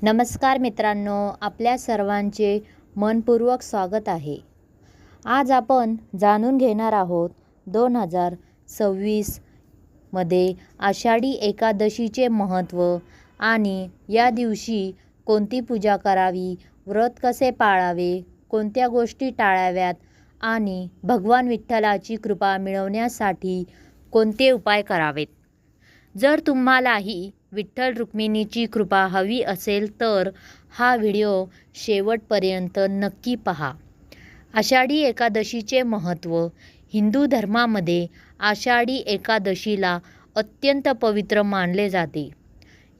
नमस्कार मित्रांनो, आपल्या सर्वांचे मनपूर्वक स्वागत आहे। आज आपण जाणून घेणार आहोत 2026 मध्ये आषाढी एकादशीचे महत्त्व आणि या दिवशी कोणती पूजा करावी, व्रत कसे पाळावे, कोणत्या गोष्टी टाळाव्यात आणि भगवान विठ्ठलाची कृपा मिळवण्यासाठी कोणते उपाय करावेत। जर तुम्हालाही विठ्ठल रुक्मिणीची कृपा हवी असेल तर हा व्हिडिओ शेवटपर्यंत नक्की पहा। आषाढी एकादशीचे महत्त्व। हिंदू धर्मामध्ये आषाढी एकादशीला अत्यंत पवित्र मानले जाते।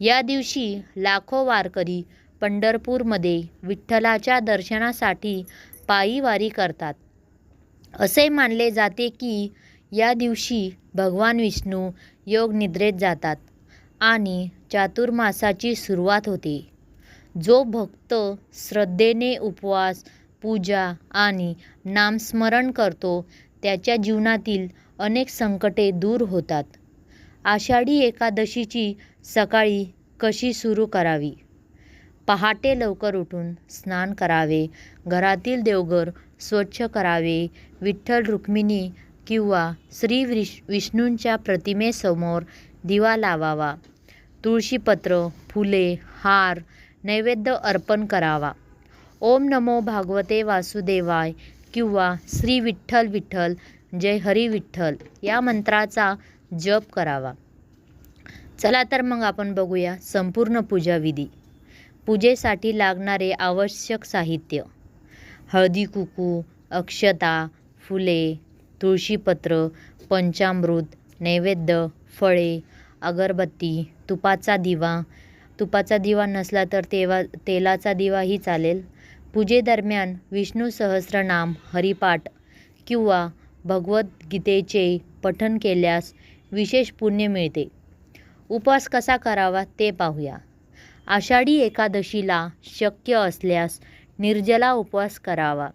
या दिवशी लाखो वारकरी पंढरपूरमध्ये विठ्ठलाच्या दर्शनासाठी पायी वारी करतात। असे मानले जाते की या दिवशी भगवान विष्णू योग निद्रेत जातात आणि चातुर्मासाची सुरुवात होते। जो भक्त श्रद्धेने उपवास, पूजा आणि नामस्मरण करतो त्याच्या जीवनातील अनेक संकटे दूर होतात। आषाढी एकादशीची सकाळी कशी सुरू करावी? पहाटे लवकर उठून स्नान करावे, घरातील देवघर स्वच्छ करावे, विठ्ठल रुक्मिणी किंवा श्री विष्णूंच्या प्रतिमेसमोर दिवा लावावा, तुळशीपत्र, फुले, हार, नैवेद्य अर्पण करावा, ओम नमो भागवते वासुदेवाय किंवा श्री विठ्ठल विठ्ठल जय हरी विठ्ठल या मंत्राचा जप करावा। चला तर मग आपण बघूया संपूर्ण पूजाविधी। पूजेसाठी लागणारे आवश्यक साहित्य: हळदी कुंकू, अक्षता, फुले, तुळशीपत्र, पंचामृत, नैवेद्य, फळे, अगरबत्ती, तुपाचा दिवा नसला तर तेलाचा दिवाही चालेल। पूजेदरम्यान विष्णू सहस्रनाम, हरिपाठ किंवा भगवद्गीतेचे पठण केल्यास विशेष पुण्य मिळते। उपवास कसा करावा ते पाहूया। आषाढी एकादशीला शक्य असल्यास निर्जला उपवास करावा।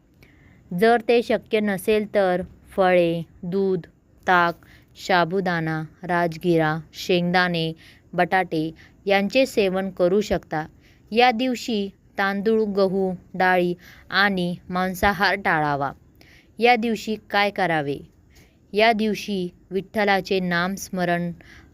जर ते शक्य नसेल तर फळे, दूध, ताक, साबुदाणा, राजगिरा, शेंगदाणे, बटाटे यांचे सेवन करू शकता। या दिवशी तांदूळ, गहू, डाळी आणि मांसाहार टाळावा। या दिवशी काय करावे? या दिवशी विठ्ठलाचे नामस्मरण,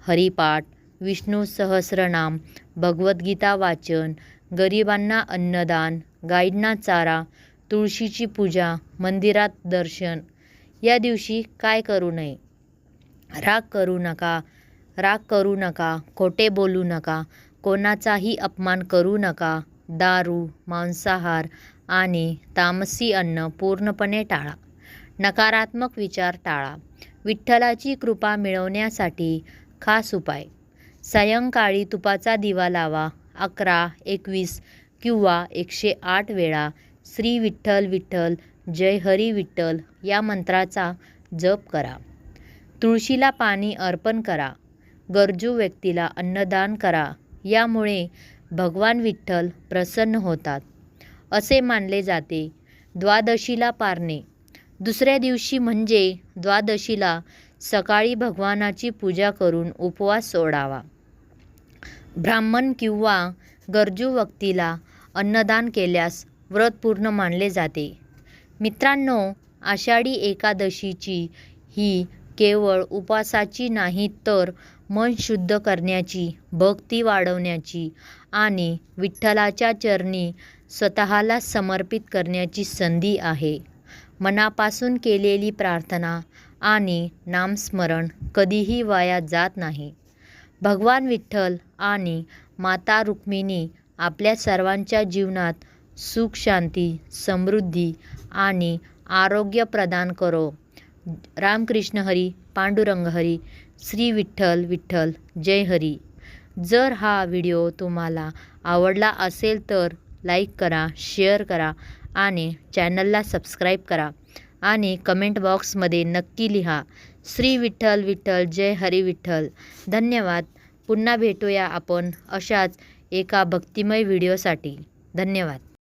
हरिपाठ, विष्णू सहस्रनाम, भगवद्गीता वाचन, गरिबांना अन्नदान, गायींना चारा, तुळशीची पूजा, मंदिरात दर्शन। या दिवशी काय करू नये? राग करू नका, खोटे बोलू नका, कोणाचाही अपमान करू नका, दारू, मांसाहार आणि तामसी अन्न पूर्णपणे टाळा, नकारात्मक विचार टाळा। विठ्ठलाची कृपा मिळवण्यासाठी खास उपाय: सायंकाळी तुपाचा दिवा लावा, 11, 21 किंवा 108 वेळा श्री विठ्ठल विठ्ठल जय हरी विठ्ठल या मंत्राचा जप करा। तुळशीला पाणी अर्पण करा, गरजू व्यक्तीला अन्नदान करा, यामुळे भगवान विठ्ठल प्रसन्न होतात असे मानले जाते। द्वादशीला पारणे। दुसऱ्या दिवशी म्हणजे द्वादशीला सकाळी भगवानाची पूजा करून उपवास सोडावा। ब्राह्मण किंवा गरजू व्यक्तीला अन्नदान केल्यास व्रत पूर्ण मानले जाते। मित्रांनो, आषाढी एकादशीची ही केवळ उपवासाची नाही तर मन शुद्ध करण्याची, भक्ती वाढवण्याची आणि विठ्ठलाच्या चरणी स्वतःला समर्पित करण्याची संधी आहे। मनापासून केलेली प्रार्थना आणि नामस्मरण कधीही वाया जात नाही। भगवान विठ्ठल आणि माता रुक्मिणी आपल्या सर्वांच्या जीवनात सुख, शांती, समृद्धी आणि आरोग्य प्रदान करो। रामकृष्ण हरी, पांडुरंग हरी, श्री विठ्ठल विठ्ठल जय हरी। जर हा व्हिडिओ तुम्हाला आवडला असेल तर लाईक करा, शेअर करा आणि चॅनलला सबस्क्राईब करा आणि कमेंट बॉक्समध्ये नक्की लिहा श्री विठ्ठल विठ्ठल जय हरी विठ्ठल। धन्यवाद। पुन्हा भेटूया आपण अशाच एका भक्तिमय व्हिडिओसाठी। धन्यवाद।